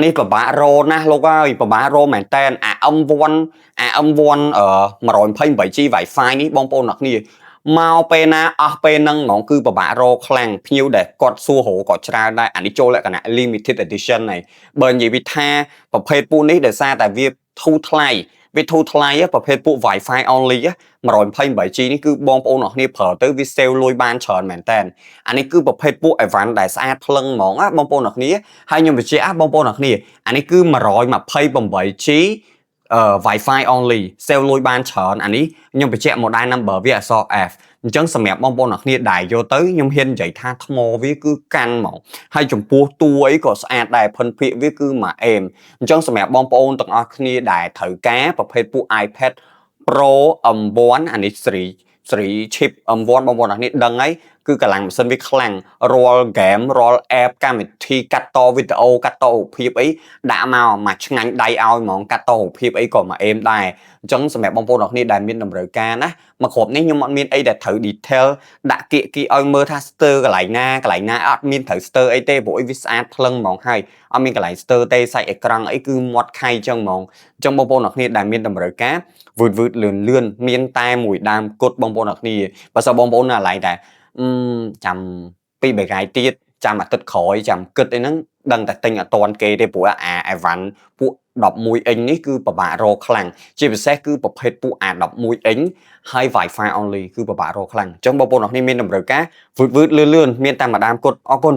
នេះពិបាករកណាស់លោកអើយពិបាករកមែនតែនអា M1 M1 128G Wi-Fi នេះបងប្អូនអ្នកគ្នាមកពេលណាអស់ពេលហ្នឹងហ្មងគឺពិបាករកខ្លាំងភ្ញៀវដែលគាត់សួររកក៏ច្រើនដែរអានេះចូលលក្ខណៈ limited edition ហើយបើនិយាយវិថាប្រភេទពូនេះដោយសារតែវាធូរថ្លៃវាធូរថ្លៃប្រភេទពួក Wi-Fi only 128G នេះគឺបងប្អូនអ្នកគ្នាប្រើទៅវា sale លុយបានច្រើនមែនតើអានេះគឺប្រភេទពួក Advanced ដែលស្អាតភ្លឹងហ្មងណាបងប្អូនអ្នកគ្នាហើយខ្ញុំបញ្ជាក់បងប្អូនអ្នកគ្នាអានេះគឺ 128G Wi-Fi only sale លុយបានច្រើនអានេះខ្ញុំបញ្ជាក់ model number វាអក្សរ F អញ្ចឹងសម្រាប់បងប្អូនអ្នកគ្នាដែលយកទៅខ្ញុំហ៊ាននិយាយថាថ្មវាគឺកាន់ហ្មងហើយចំពោះតួអីក៏ស្អាតដែរភិនភាគវាគឺមួយអេមអញ្ចឹងសម្រាប់បងប្អូនទាំងអស់គ្នាដែលត្រូវការប្រភេទពួក iPad Pro M1 អានេះ series chip M1 បងប្អូនអ្នកគ្នាដឹងហើយគឺកម្លាំងម៉ាស៊ីនវាខ្លាំងរាល់ game រាល់ app កម្មវិធីកាត់តវីដេអូកាត់តរូបភាពអីដាក់មកឆ្ងាញ់ដៃឲ្យហ្មងកាត់តរូបភាពអីក៏មួយអេមដែរអញ្ចឹងសម្រាប់បងប្អូនអ្នកគ្នាដែលមានតម្រូវការណាមកគ្រប់នេះខ្ញុំអត់មានអីដែលត្រូវ detail ដាក់គៀកគីឲ្យមើលថាស្ទើរកន្លែងណាអត់មានត្រូវស្ទើរអីទេព្រោះវាស្អាតភ្លឹងហ្មងហើយអត់មានកន្លែងស្ទើរទេសាច់អេក្រង់អីគឺមាត់ខៃចឹងហ្មងអញ្ចឹងបងប្អូនអ្នកគ្នាដែលមានតម្រូវការវឺតលឿនមានតែមួយដើមគត់បងប្អូនអ្នកគ្នាបើសិនបងប្អូនណាកន្លែងតែចាំ2 3ថ្ងៃទៀតចាំអាទិត្យក្រោយចាំគិតអីហ្នឹងដឹងតែទិញអត់តាន់គេទេព្រោះអាអេវ៉ាន់ពួក11អ៊ីងនេះគឺពិបាករកខ្លាំងជាពិសេសគឺប្រភេទពួកអា11អ៊ីងហើយ Wi-Fi only គឺពិបាករកខ្លាំងអញ្ចឹងបងប្អូនអ្នកគ្នាមានតម្រូវការវឺតលឿនមានតែម្ដងគត់អរគុណ